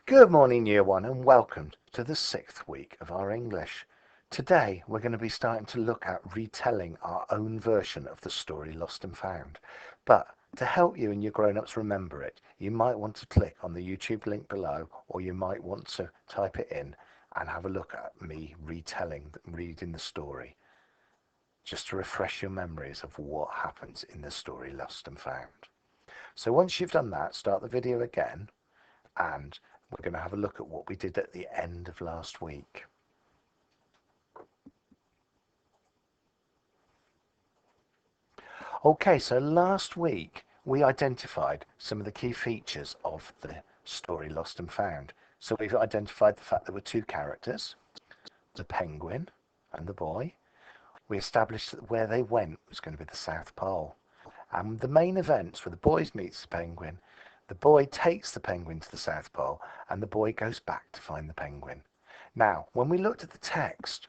Good morning, Year 1, and welcome to the 6th week of our English. Today, we're going to be starting to look at retelling our own version of the story Lost and Found. But to help you and your grown-ups remember it, you might want to click on the YouTube link below, or you might want to type it in and have a look at me reading the story, just to refresh your memories of what happens in the story Lost and Found. So once you've done that, start the video again, and we're going to have a look at what we did at the end of last week. Okay, so last week we identified some of the key features of the story Lost and Found. So we've identified the fact there were two characters, the penguin and the boy. We established that where they went was going to be the South Pole. And the main events were the boy meets the penguin, the boy takes the penguin to the South Pole, and the boy goes back to find the penguin. Now, when we looked at the text,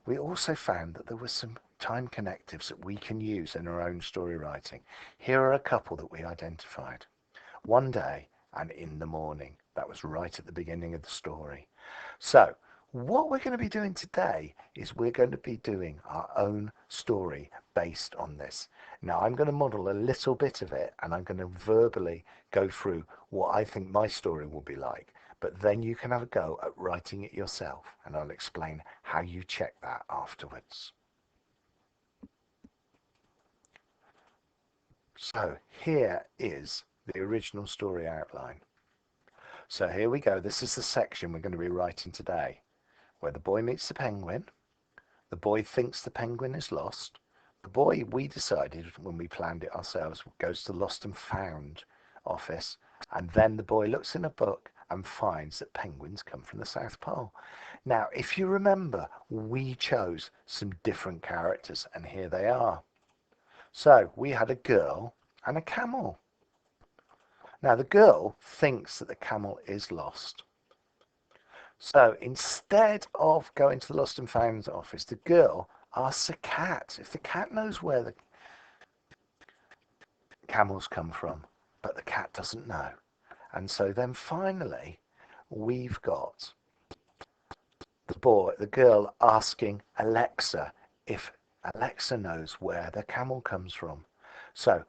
we also found that there were some time connectives that we can use in our own story writing. Here are a couple that we identified. One day and in the morning. That was right at the beginning of the story. So what we're going to be doing today is we're going to be doing our own story based on this. Now I'm going to model a little bit of it, and I'm going to verbally go through what I think my story will be like. But then you can have a go at writing it yourself, and I'll explain how you check that afterwards. So here is the original story outline. So here we go. This is the section we're going to be writing today, where the boy meets the penguin. The boy thinks the penguin is lost. The boy, we decided when we planned it ourselves, goes to Lost and Found office, and then the boy looks in a book and finds that penguins come from the South Pole. Now, if you remember, we chose some different characters, and here they are. So we had a girl and a camel. Now, the girl thinks that the camel is lost. So instead of going to the Lost and Found office, the girl asks the cat if the cat knows where the camels come from, but the cat doesn't know. And so then finally, we've got the girl asking Alexa if Alexa knows where the camel comes from. So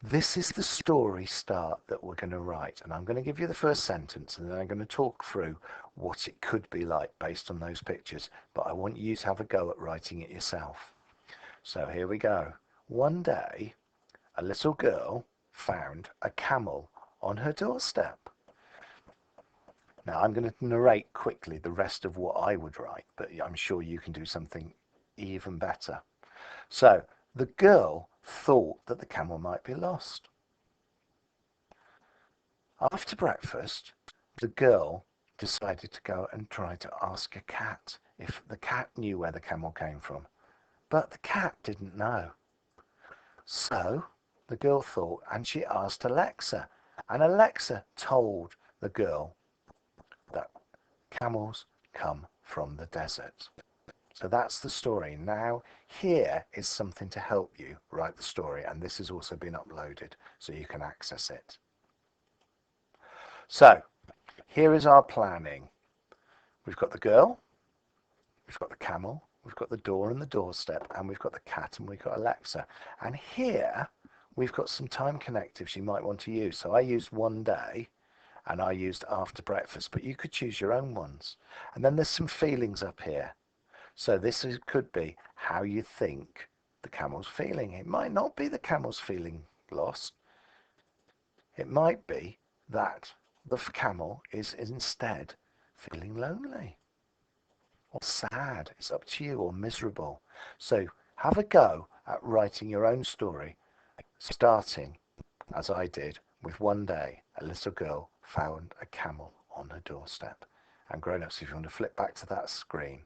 this is the story start that we're going to write, and I'm going to give you the first sentence, and then I'm going to talk through what it could be like based on those pictures, but I want you to have a go at writing it yourself. So here we go. One day, a little girl found a camel on her doorstep. Now I'm going to narrate quickly the rest of what I would write, but I'm sure you can do something even better. So the girl thought that the camel might be lost. After breakfast, the girl decided to go and try to ask a cat if the cat knew where the camel came from, but the cat didn't know. So the girl thought, and she asked Alexa, and Alexa told the girl that camels come from the desert. So that's the story. Now here is something to help you write the story, and this has also been uploaded so you can access it. So here is our planning. We've got the girl, we've got the camel, we've got the door and the doorstep, and we've got the cat, and we've got Alexa. And here we've got some time connectives you might want to use. So I used one day, and I used after breakfast, but you could choose your own ones. And then there's some feelings up here. So could be how you think the camel's feeling. It might not be the camel's feeling lost. It might be that the camel is instead feeling lonely or sad. It's up to you, or miserable. So have a go at writing your own story, starting, as I did, with one day a little girl found a camel on her doorstep. And grown-ups, if you want to flip back to that screen,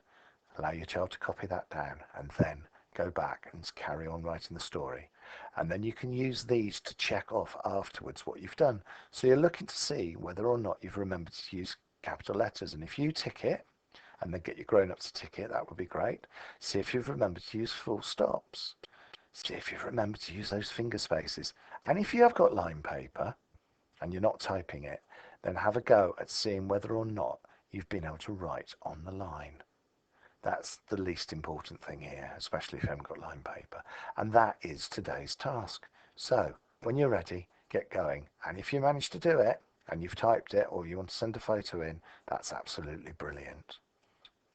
allow your child to copy that down, and then go back and carry on writing the story. And then you can use these to check off afterwards what you've done. So you're looking to see whether or not you've remembered to use capital letters. And if you tick it, and then get your grown-ups to tick it, that would be great. See if you've remembered to use full stops. See if you've remembered to use those finger spaces. And if you have got line paper and you're not typing it, then have a go at seeing whether or not you've been able to write on the line. That's the least important thing here, especially if you haven't got line paper. And that is today's task. So when you're ready, get going. And if you manage to do it, and you've typed it, or you want to send a photo in, that's absolutely brilliant.